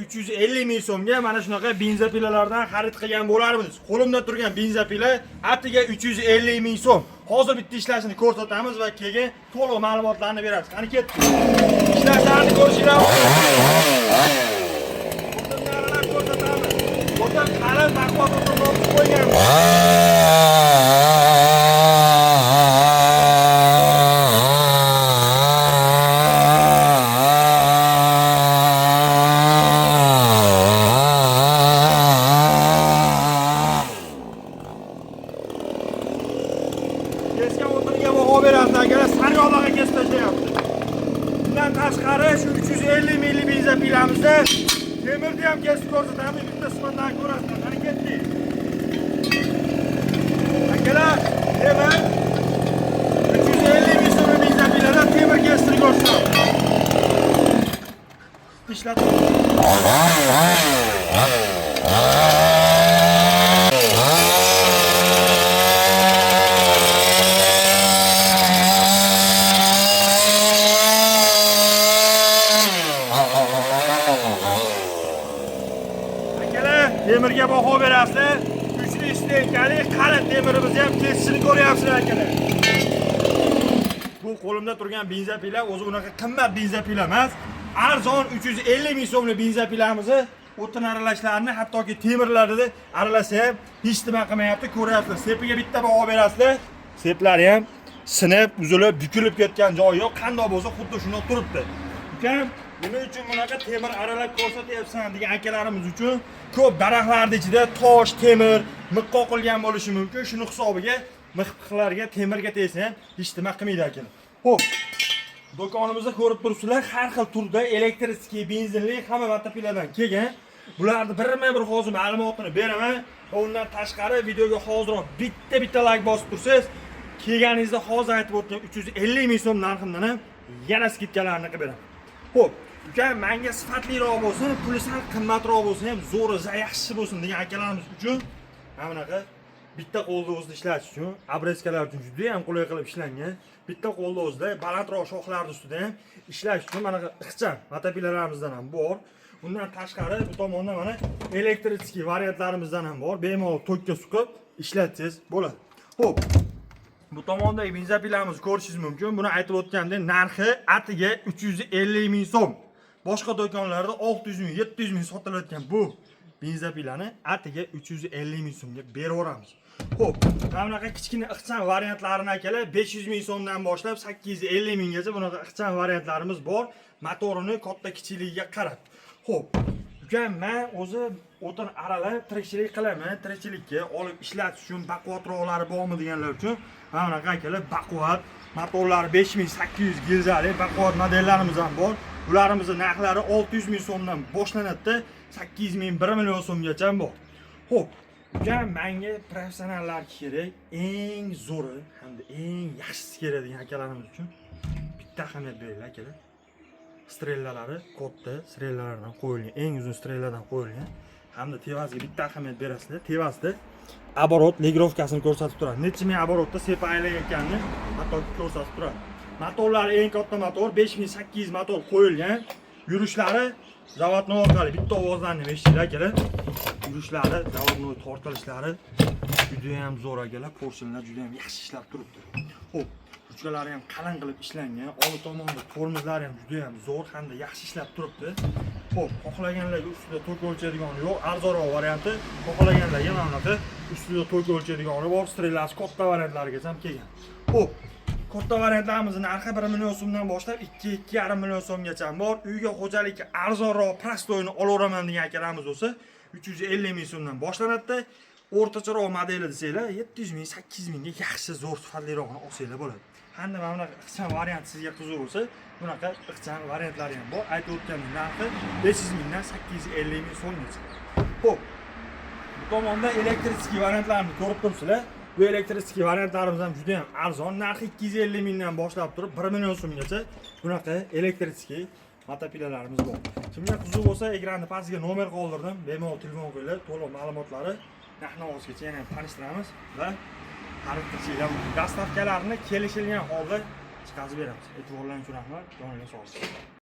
350 ming so'mga mana shunaqa benzopilalardan xarid qilgan bo'larmiz. Qo'limda turgan benzopila atiga 350 ming so'm. Hozir bitta ishlashini ko'rsatamiz va keyin to'liq ma'lumotlarni beramiz. Qani ketdik. Ishlashlarni ko'rishinglar. O'tirganlarni ko'rsatamiz. O'tir qalin baquvvat o'tirmoqchi qo'yganmiz. Kesgan o'tirga baho berasizlar, agar sariyog'larga kesib tashlayapti. Bundan tashqari shu 350 minglik benzopilamizda temirni ham kesib ko'rsatamiz, bitta sifatdan ko'rasizlar. Qani ketdik. Akalar, temir 350 ming so'mlik benzopilada temir kestirib ko'rsatamiz. Ishlatib temirga baho berasizlar. Kuchli istekali qalin temirimizni ham kesishini ko'ryapsizlar akalar. Bu qo'limda turgan benzopila o'zi unaqa qimmat benzopila emas. Arzon 350 ming so'mlik benzopilamizni o'tin aralashlarini, hattoki temirlarni aralasa ham hech nima qilmayapti, ko'ryapsizlar. Sepiga bitta baho berasizlar. Seplari ham sinib, uzilib, bukilib ketgan joyi yo'q. Qanday bo'lsa xuddi shunday turibdi. Ukam, nima uchun bunaqa temir aralab ko'rsatyapsan degan akalarimiz uchun ko'p daraxtlarning ichida tosh, temir, miqqo qilgan bo'lishi mumkin. Shuni hisobiga miqlarga, temirga tegsa ham hech nima qilmaydi akalar. Xo'p. Do'konimizda ko'rib turibsizlar, har xil turda elektrический, benzinli hamma motopiladan kelgan. Bularni birma-bir hozir ma'lumotini beraman. Undan tashqari videoga hoziroq bitta like bosib tursangiz, kelganingizda hozir aytib o'tgan 350 ming so'm narxidan ham yana skidkalarni qilib beraman. Xo'p, ukam menga sifatliroq bo'lsin, puli sal qimmatroq bo'lsa ham zo'ri yaxshi bo'lsin degan akalarimiz uchun mana bunaqa bitta qo'lda o'zida ishlash uchun, abreskalar uchun juda ham qulay qilib ishlangan. Bitta qo'lda o'zida balandroq shoxlarning ustida ham ishlash uchun mana ixcham motopilalarimizdan ham bor. Undan tashqari bu tomonda mana elektrический variantlarimizdan ham bor. Bemalol tokka suqib ishlatsangiz bo'ladi. Xo'p. Bu tomondagi benzopilamizni ko'rishingiz mumkin. Buni aytib o'tgandek, narxi atiga 350 ming so'm. Boshqa do'konlarda 600 ming, 700 ming sotilayotgan bu benzopilani atiga 350 ming so'mga beraveramiz. Xo'p, mana bunaqa kichkina ixcham variantlarini akalar 500 ming so'mdan boshlab 850 minggacha bunaqa ixcham variantlarimiz bor. Motorini katta kichikligiga qarab. Xo'p, ukam, men o'zi o'tin aralab tirikchilik qilaman. Tirikchilikka olib ishlatish uchun baquvvatroqlari bormi deganlar uchun mana bunaqa akalar baquvvat motorlari 5800 gilzali baquvvat modellarimiz ham bor. Bularimizni narxlari 600 ming so'mdan boshlanadi, 800 ming, 1 million so'mgacha bor. Xo'p, ukam, menga professionallar kerak, eng zo'ri hamda eng yaxshisi kerak degan akalarimiz uchun bitta ahamiyat beringlar akalar. Strellalari katta strellalardan qo'yilgan, eng uzun strelladan qo'yilgan. Hamda tevasiga bitta ahamiyat berasizlar. Tevasida оборот legrovkasini ko'rsatib turadi. Necha ming оборотda sepa aylanayotganini hatto ko'rsatib turadi. Motorlari eng katta motor 5800 motor qo'yilgan. Yurishlari zavodni orqali bitta ovozlarni eshitishlar kerak. Yurishlari, zavodni tortilishlari juda ham zo'r akalar. Porsionlar juda ham yaxshi ishlab turibdi. Xo'p, ruchkalari ham qalin qilib ishlangan. Old tomonda tormozlari ham juda ham zo'r hamda yaxshi ishlab turibdi. Xo'p, xohlaganlarga ustida tok o'lchaydigani yo'q, arzonroq varianti. Xohlaganlarga mana bunaqa ustida tok o'lchaydigani bor, strellasi katta variantlarigacha ham kelgan. Xo'p, katta variantlarimizning narxi 1 million so'mdan boshlab 2-2,5 million so'mgacha bor. Uyga xo'jalikka arzonroq prostoyni olaveraman degan akalarimiz bo'lsa 350 ming so'mdan boshlanadi. O'rtacharoq modeli desanglar 700 ming, 800 mingga yaxshi zo'r sifatlirog'ini olsanglar bo'ladi. Hamda mana bunaqa ixcham variant sizga qiziq bo'lsa, bunaqa ixcham variantlari ham bor. Aytib o'tganim narxi 500 mingdan 850 ming so'mgacha. Xo'p. Bu tomonda elektrический variantlarni ko'rib turibsizlar. Bu elektrический variantlarimiz ham juda ham arzon. Narxi 250 mingdan boshlab turib 1 million so'mgacha bunaqa elektrический motopilalarimiz bor. Kimga qiziq bo'lsa, ekranni pastiga nomer qoldirdim. Bemalol telefon qilinglar, to'liq ma'lumotlarni narx-navozgacha yana tanishtiramiz va xarid qilishinglar mumkin. Dastavkalarni kelishilgan holda chiqarib beramiz. E'tiborlaringiz uchun rahmat. Joningiz sog' bo'lsin.